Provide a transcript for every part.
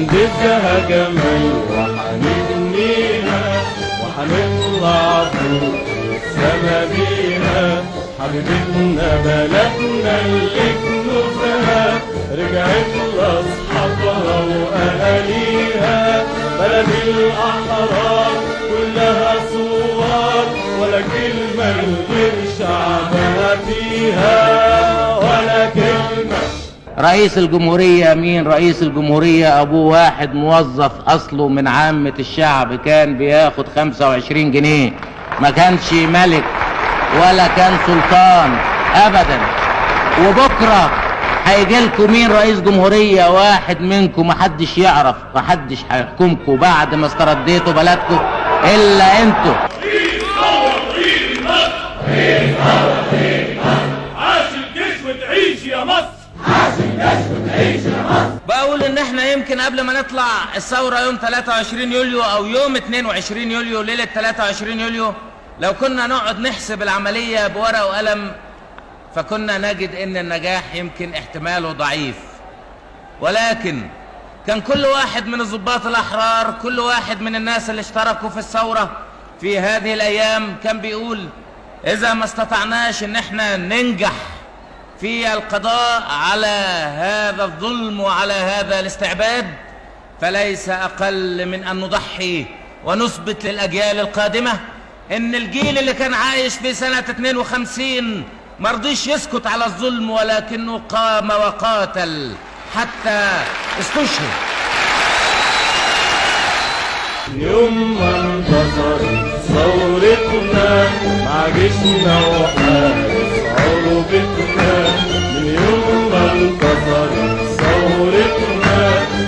هندسها جمال وحنبنيها وحنطلع فوق السما بيها. حبيبتنا بلدنا اللي كنوزها رجعت لاصحابها واهاليها. بلد الاحرار كلها صور ولا كلمه من غير شعبها فيها ولا كلمه. رئيس الجمهورية مين؟ رئيس الجمهورية أبوه واحد موظف أصله من عامة الشعب، كان بياخد 25 جنيه، ما كانش ملك ولا كان سلطان أبدا. وبكرة هيجيلكوا مين رئيس جمهورية؟ واحد منكم محدش يعرف، محدش هيحكمكوا بعد ما استرديتوا بلدكم إلا انتوا. عاش الجيش وتعيش يا مصر. بقول ان احنا يمكن قبل ما نطلع الثورة يوم 23 يوليو او يوم 22 يوليو ليلة 23 يوليو لو كنا نقعد نحسب العملية بورقة وقلم فكنا نجد ان النجاح يمكن احتماله ضعيف. ولكن كان كل واحد من الضباط الاحرار، كل واحد من الناس اللي اشتركوا في الثورة في هذه الايام كان بيقول اذا ما استطعناش ان احنا ننجح في القضاء على هذا الظلم وعلى هذا الاستعباد فليس أقل من أن نضحي ونثبت للأجيال القادمة إن الجيل اللي كان عايش في سنة 52 مرضيش يسكت على الظلم ولكنه قام وقاتل حتى استشهد. يوم ما انتصرت ثورتنا مع جيشنا وحارس عروبتنا. من يوم ما انتصرت ثورتنا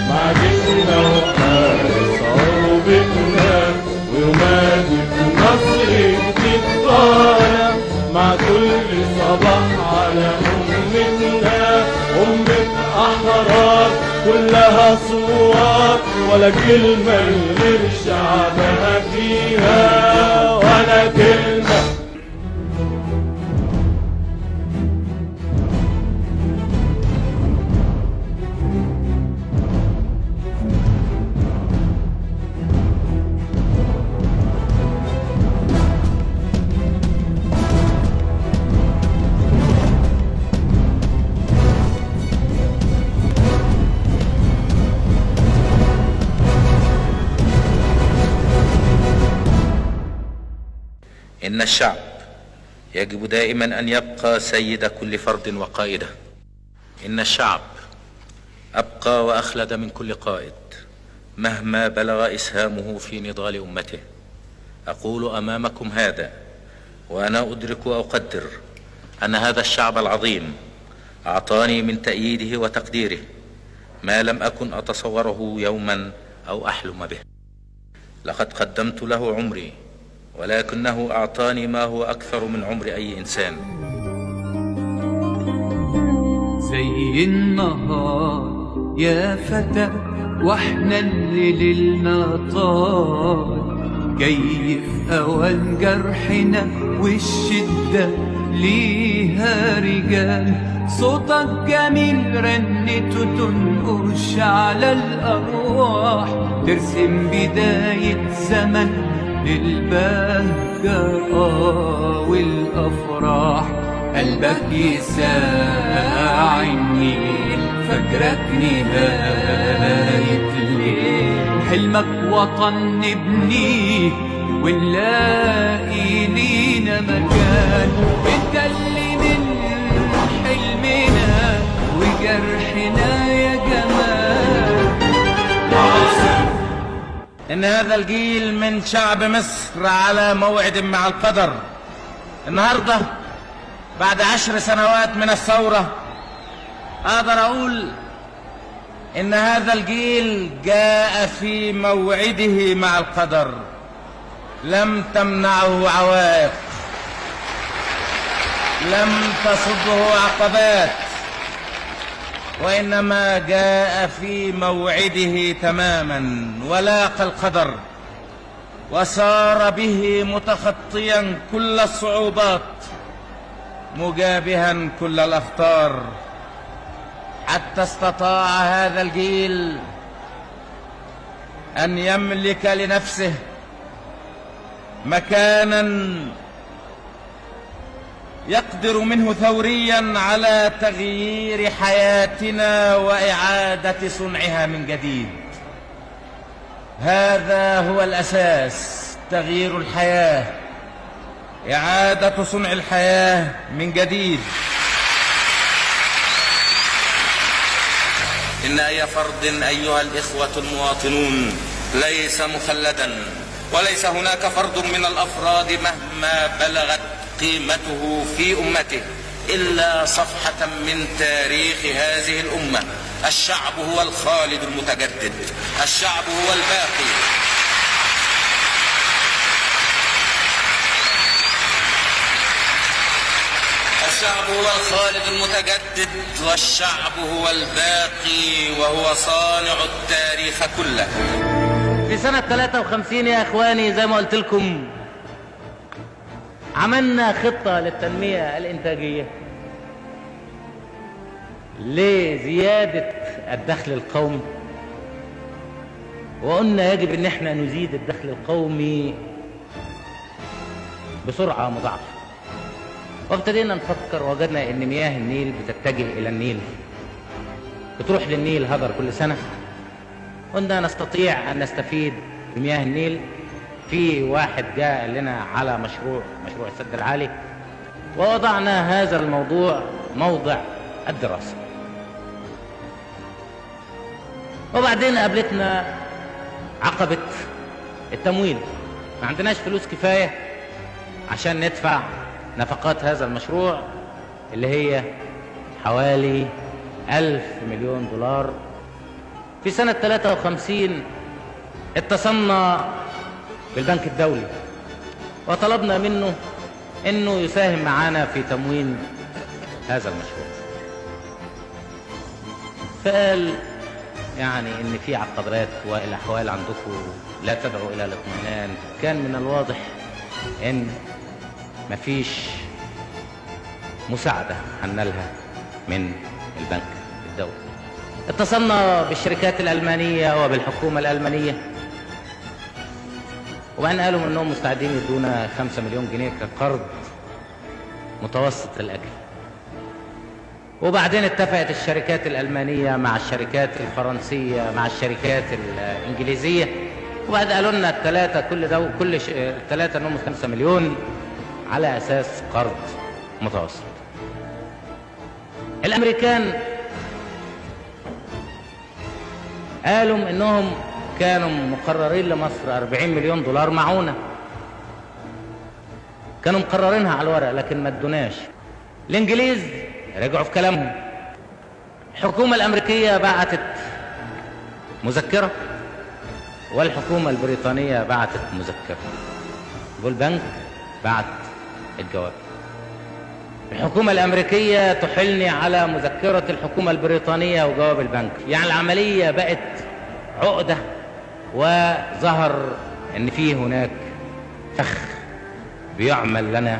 مع جيشنا وحارس عروبتنا. وينادي بنصر جديد طالع مع كل صباح على أمتنا. أمة أحرار كلها صور ولا كلمة من غير شعبها فيها ولا كلمة. إن الشعب يجب دائما أن يبقى سيد كل فرد وقائده. إن الشعب أبقى وأخلد من كل قائد مهما بلغ إسهامه في نضال أمته. أقول أمامكم هذا وأنا أدرك وأقدر أن هذا الشعب العظيم أعطاني من تأييده وتقديره ما لم أكن أتصوره يوما أو أحلم به. لقد قدمت له عمري ولكنه أعطاني ما هو أكثر من عمر أي إنسان. زي النهار يا فتى واحنا اللي ليلنا طال، جاي في أوان جرحنا والشدة ليها رجال. صوتك جميل رنته تنقش على الأرواح، ترسم بداية زمن للبهجة والأفراح. قلبك يساع النيل فجرك نهاية الليل. حلمك وطن نبنيه ونلاقي لينا مكان. انت اللي من حلمنا وجرحنا يا جمال. إن هذا الجيل من شعب مصر على موعد مع القدر. النهاردة بعد 10 سنوات من الثورة أقدر أقول إن هذا الجيل جاء في موعده مع القدر. لم تمنعه عوائق، لم تصده عقبات، وإنما جاء في موعده تماما ولاقى القدر وسار به متخطيا كل الصعوبات مجابها كل الأخطار، حتى استطاع هذا الجيل أن يملك لنفسه مكانا يقدر منه ثوريا على تغيير حياتنا وإعادة صنعها من جديد. هذا هو الأساس، تغيير الحياة، إعادة صنع الحياة من جديد. إن أي فرد أيها الإخوة المواطنون ليس مخلدا، وليس هناك فرد من الأفراد مهما بلغت قيمته في أمته إلا صفحة من تاريخ هذه الأمة. الشعب هو الخالد المتجدد، الشعب هو الباقي. الشعب هو الخالد المتجدد، والشعب هو الباقي، وهو صانع التاريخ كله. في سنة 53 يا إخواني زي ما قلت لكم عملنا خطة للتنمية الإنتاجية لزيادة الدخل القومي، وقلنا يجب ان احنا نزيد الدخل القومي بسرعة مضاعفة. وابتدينا نفكر، وجدنا ان مياه النيل بتتجه الى النيل، بتروح للنيل هدر كل سنة. قلنا نستطيع ان نستفيد بمياه النيل. في واحد جاء لنا على مشروع السد العالي، ووضعنا هذا الموضوع موضع الدراسة. وبعدين قابلتنا عقبة التمويل، ما عندناش فلوس كفاية عشان ندفع نفقات هذا المشروع اللي هي حوالي 1000 مليون دولار. في سنة 53 اتصلنا بالبنك الدولي وطلبنا منه انه يساهم معنا في تموين هذا المشروع. فقال يعني ان في عقبات والاحوال عندكم لا تدعو الى الاطمئنان. كان من الواضح ان مفيش مساعدة هنالها من البنك الدولي. اتصلنا بالشركات الألمانية وبالحكومة الألمانية، وبعدين قالوا انهم مستعدين يدونا 5 مليون جنيه كقرض متوسط الأجل. وبعدين اتفقت الشركات الألمانية مع الشركات الفرنسية مع الشركات الإنجليزية، وبعد قالوا لنا كل الثلاثة انهم 5 مليون على أساس قرض متوسط. الأمريكان قالوا انهم كانوا مقررين لمصر 40 مليون دولار معونة، كانوا مقررينها على الورق لكن ما ادوناش. الانجليز رجعوا في كلامهم، الحكومة الامريكية بعتت مذكرة والحكومة البريطانية بعتت مذكرة، والبنك بعت الجواب. الحكومة الامريكية تحلني على مذكرة الحكومة البريطانية وجواب البنك، يعني العملية بقت عقدة، وظهر ان في هناك فخ بيعمل لنا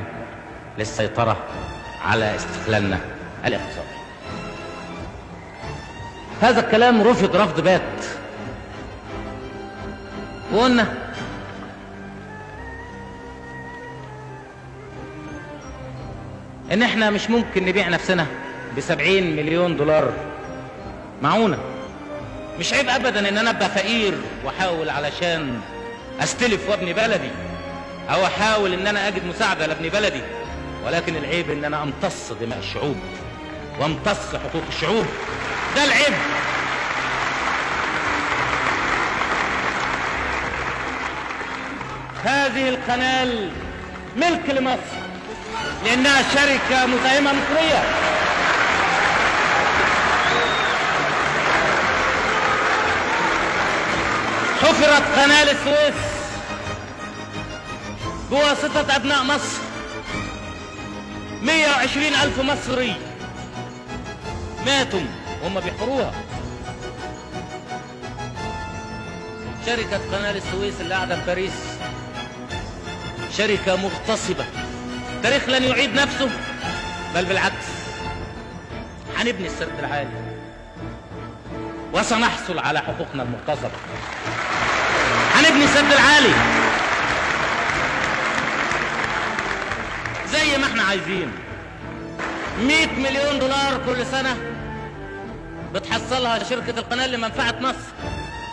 للسيطرة على استقلالنا الاقتصادي. هذا الكلام رفض رفض بات، وقلنا ان احنا مش ممكن نبيع نفسنا ب70 مليون دولار معونة. مش عيب ابدا ان انا ابقى فقير واحاول علشان استلف وابني بلدي، او احاول ان انا اجد مساعدة لابني بلدي، ولكن العيب ان انا امتص دماء الشعوب وامتص حقوق الشعوب، ده العيب. هذه القناة ملك لمصر لانها شركة مساهمة مصرية. حفرت قناة السويس بواسطة أبناء مصر. 120,000 مصري ماتوا وهم بيحفروها. شركة قناة السويس اللي قاعدة في باريس شركة مغتصبة. التاريخ لن يعيد نفسه، بل بالعكس هنبني السد العالي وسنحصل على حقوقنا المغتصبة. هنبني السد العالي زي ما احنا عايزين. 100 مليون دولار كل سنة بتحصلها شركة القناة لمنفعة مصر.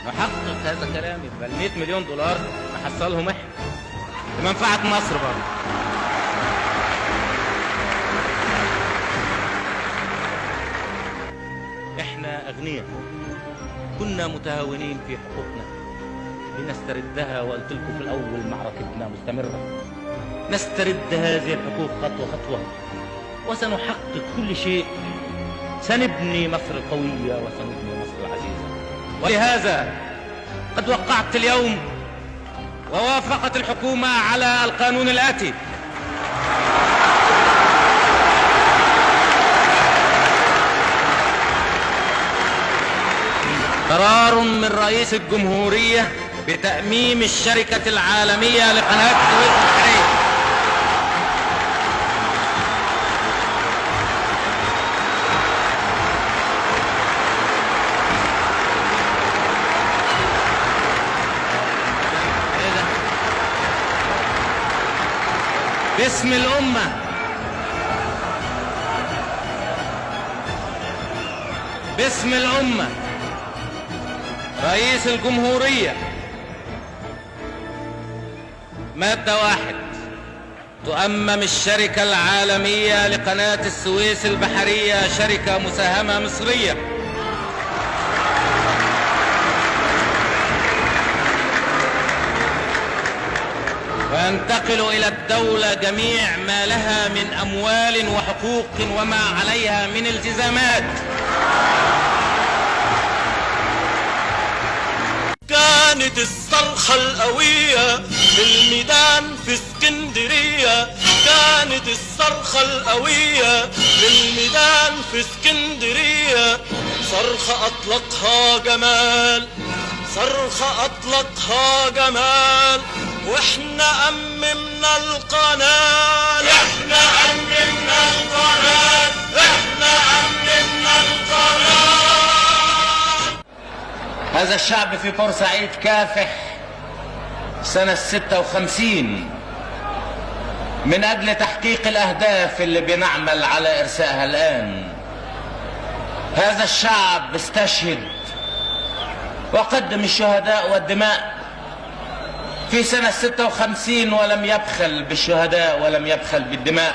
نحقق هذا الكلام، يبقى ال 100 مليون دولار نحصلهم احنا لمنفعة مصر برضه. احنا اغنياء، كنا متهاونين في حقوقنا لنستردها، وقلت لكم في الاول معركتنا مستمرة، نسترد هذه الحقوق خطوة خطوة، وسنحقق كل شيء. سنبني مصر القوية وسنبني مصر العزيزة. ولهذا قد وقعت اليوم ووافقت الحكومة على القانون الآتي: قرار من رئيس الجمهورية بتأميم الشركة العالمية لقناة السويس البحرية. باسم الأمة، باسم الأمة، رئيس الجمهورية: مادة 1: تؤمم الشركة العالمية لقناة السويس البحرية شركة مساهمة مصرية. وينتقل إلى الدولة جميع ما لها من أموال وحقوق وما عليها من التزامات. كانت الصرخة القوية في الميدان في اسكندرية، كانت الصرخة القوية في الميدان في اسكندرية، صرخة أطلقها جمال، صرخة أطلقها جمال، واحنا أممنا القناة، احنا أممنا القناة، احنا أممنا القناة. هذا الشعب في بورسعيد كافح سنة 56 من أجل تحقيق الأهداف اللي بنعمل على إرسائها الآن. هذا الشعب استشهد وقدم الشهداء والدماء في سنة 56 ولم يبخل بالشهداء ولم يبخل بالدماء.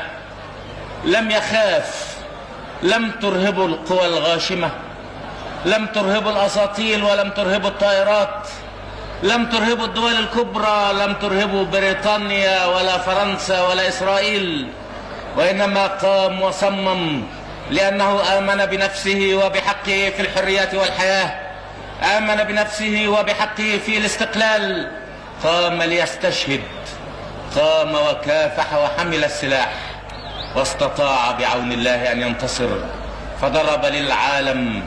لم يخاف، لم ترهبه القوى الغاشمة، لم ترهبه الأساطيل ولم ترهبه الطائرات، لم ترهبه الدول الكبرى، لم ترهبه بريطانيا ولا فرنسا ولا إسرائيل، وإنما قام وصمم لأنه آمن بنفسه وبحقه في الحرية والحياة، آمن بنفسه وبحقه في الاستقلال، قام ليستشهد، قام وكافح وحمل السلاح واستطاع بعون الله أن ينتصر، فضرب للعالم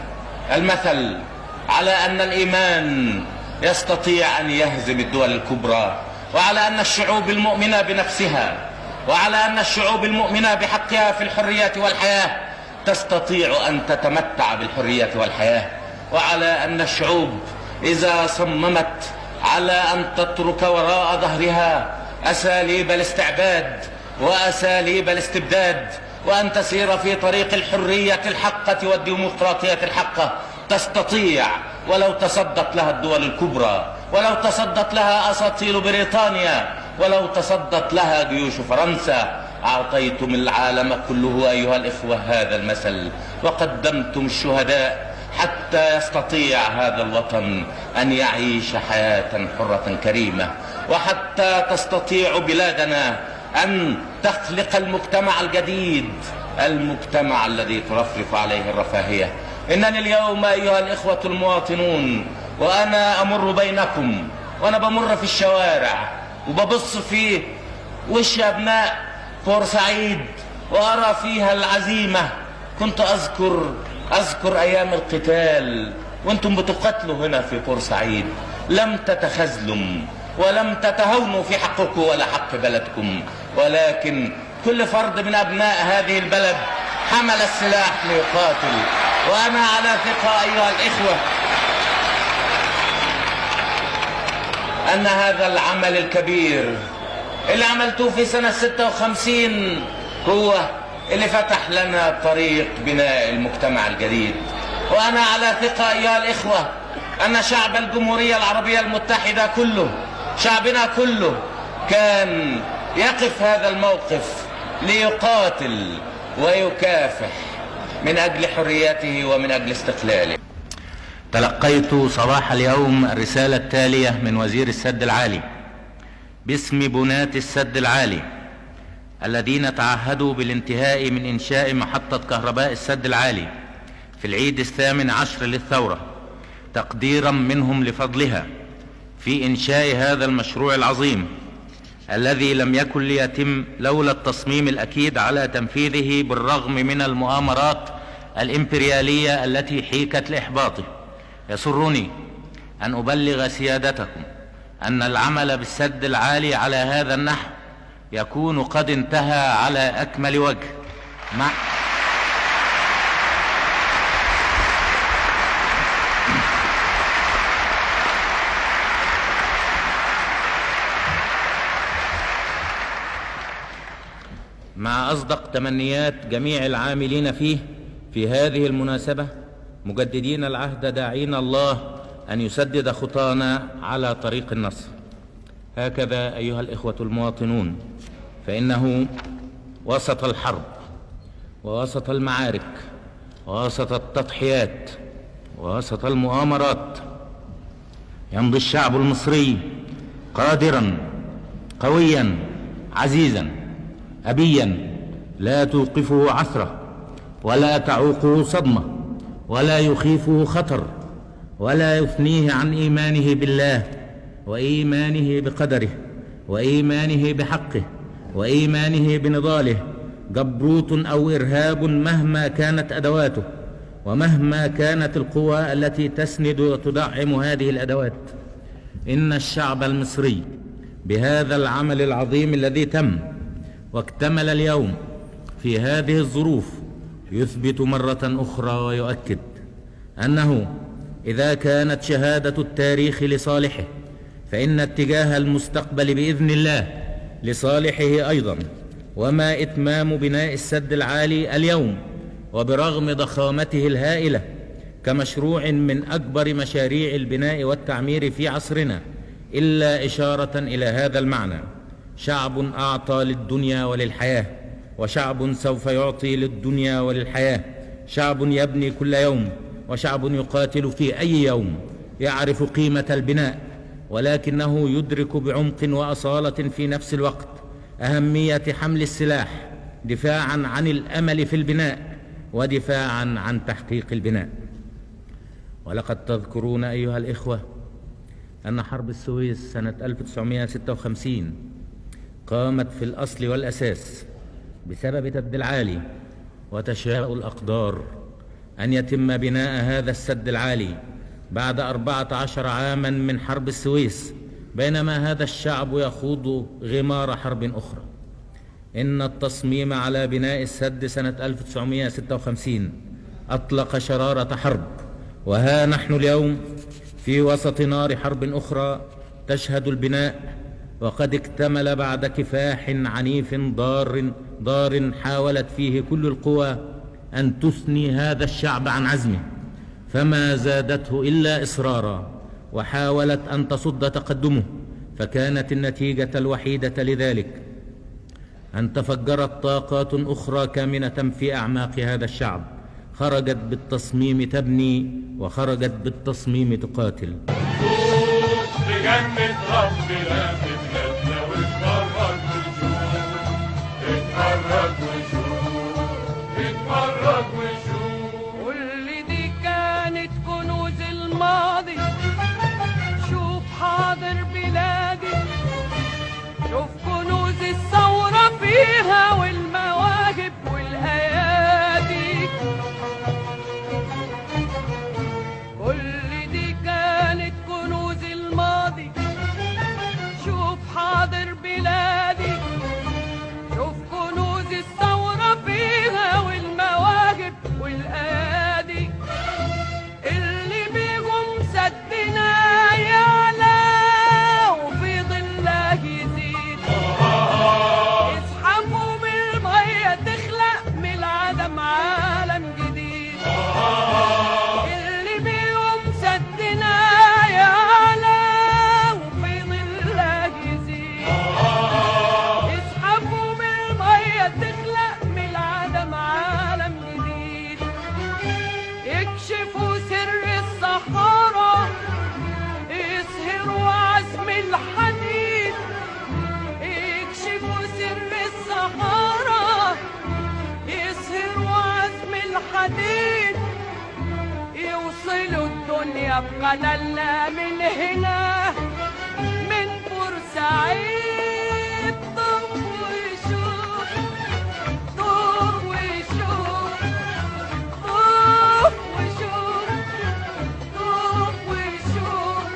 المثل على أن الإيمان يستطيع أن يهزم الدول الكبرى، وعلى أن الشعوب المؤمنة بنفسها وعلى أن الشعوب المؤمنة بحقها في الحرية والحياة تستطيع أن تتمتع بالحرية والحياة، وعلى أن الشعوب إذا صممت على أن تترك وراء ظهرها أساليب الاستعباد وأساليب الاستبداد وأن تسير في طريق الحرية الحقة والديمقراطية الحقة تستطيع، ولو تصدت لها الدول الكبرى، ولو تصدت لها أساطيل بريطانيا، ولو تصدت لها جيوش فرنسا. أعطيتم العالم كله أيها الإخوة هذا المثل، وقدمتم الشهداء حتى يستطيع هذا الوطن أن يعيش حياة حرة كريمة، وحتى تستطيع بلادنا أن تخلق المجتمع الجديد، المجتمع الذي ترفرف عليه الرفاهية. إنني اليوم أيها الإخوة المواطنون وأنا أمر بينكم، وأنا بمر في الشوارع وببص في وش أبناء بورسعيد وأرى فيها العزيمة، كنت أذكر أيام القتال وأنتم بتقتلوا هنا في بورسعيد، لم تتخاذلوا ولم تتهاونوا في حقكم ولا حق بلدكم، ولكن كل فرد من أبناء هذه البلد حمل السلاح ليقاتل. وأنا على ثقة أيها الإخوة أن هذا العمل الكبير اللي عملتوه في سنة 56 هو اللي فتح لنا طريق بناء المجتمع الجديد. وأنا على ثقة أيها الإخوة أن شعب الجمهورية العربية المتحدة كله، شعبنا كله، كان يقف هذا الموقف ليقاتل ويكافح من أجل حريته ومن أجل استقلاله. تلقيت صباح اليوم الرسالة التالية من وزير السد العالي باسم بناة السد العالي الذين تعهدوا بالانتهاء من إنشاء محطة كهرباء السد العالي في العيد 18 للثورة، تقديرا منهم لفضلها في إنشاء هذا المشروع العظيم الذي لم يكن ليتم لولا التصميم الأكيد على تنفيذه بالرغم من المؤامرات الإمبريالية التي حيكت لإحباطه. يسرني أن أبلغ سيادتكم أن العمل بالسد العالي على هذا النحو يكون قد انتهى على أكمل وجه مع أصدق تمنيات جميع العاملين فيه في هذه المناسبة، مجددين العهد داعين الله أن يسدد خطانا على طريق النصر. هكذا أيها الإخوة المواطنون، فإنه وسط الحرب ووسط المعارك ووسط التضحيات ووسط المؤامرات يمضي الشعب المصري قادرا قويا عزيزا أبيا لا توقفه عثرة ولا تعوقه صدمة ولا يخيفه خطر ولا يثنيه عن إيمانه بالله وإيمانه بقدره وإيمانه بحقه وإيمانه بنضاله، جبروت أو إرهاب مهما كانت أدواته ومهما كانت القوى التي تسند وتدعم هذه الأدوات. إن الشعب المصري بهذا العمل العظيم الذي تم واكتمل اليوم في هذه الظروف يثبت مرة أخرى ويؤكد أنه إذا كانت شهادة التاريخ لصالحه فإن اتجاه المستقبل بإذن الله لصالحه أيضا. وما إتمام بناء السد العالي اليوم وبرغم ضخامته الهائلة كمشروع من أكبر مشاريع البناء والتعمير في عصرنا إلا إشارة إلى هذا المعنى. شعب أعطى للدنيا وللحياة، وشعب سوف يعطي للدنيا وللحياة. شعب يبني كل يوم، وشعب يقاتل في أي يوم. يعرف قيمة البناء، ولكنه يدرك بعمق وأصالة في نفس الوقت أهمية حمل السلاح دفاعا عن الأمل في البناء ودفاعا عن تحقيق البناء. ولقد تذكرون أيها الإخوة أن حرب السويس سنة 1956 قامت في الأصل والأساس بسبب تد العالي، وتشاء الأقدار أن يتم بناء هذا السد العالي بعد 14 عاما من حرب السويس، بينما هذا الشعب يخوض غمار حرب أخرى. إن التصميم على بناء السد سنة 1956 أطلق شرارة حرب، وها نحن اليوم في وسط نار حرب أخرى تشهد البناء، وقد اكتمل بعد كفاح عنيف ضار حاولت فيه كل القوى أن تثني هذا الشعب عن عزمه، فما زادته إلا إصرارا، وحاولت أن تصد تقدمه. فكانت النتيجة الوحيدة لذلك أن تفجرت طاقات أخرى كامنة في أعماق هذا الشعب، خرجت بالتصميم تبني وخرجت بالتصميم تقاتل. بجنة ربنا في بلادنا، واتفرج وشوف كل دي كانت كنوز الماضي. شوف حاضر بلادي، شوف كنوز الثورة فيها والمواهب والأيادي. كل دي كانت كنوز الماضي. شوف حاضر بلادي، شوف كنوز الثورة فيها والمواهب والأيادي. اللي بيهم سدنا يعلى يبقى نالنا من هنا من بورسعيد طوب وشوف طوب وشوف طوب وشوف طوب وشوف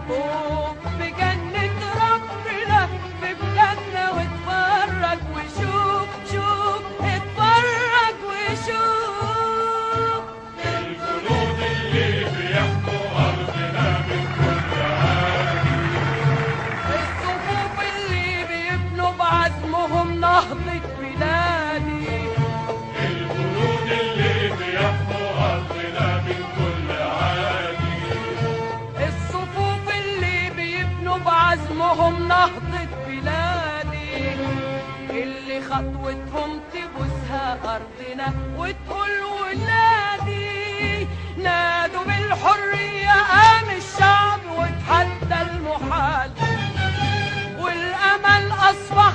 طوب بجنة ربنا في بلادنا واتفرج وشوف شوف اتفرج وشوف الجنود اللي بيحموا أرضنا من كل عادي الصفوف اللي بيبنوا بعزمهم نهضة بلادي الجنود اللي بيحموا أرضنا من كل عادي الصفوف اللي بيبنوا بعزمهم نهضة بلادي اللي خطوتهم تبوسها أرضنا وتقول ولادي نادوا بالحرية قام الشعب وتحدى المحال والأمل أصبح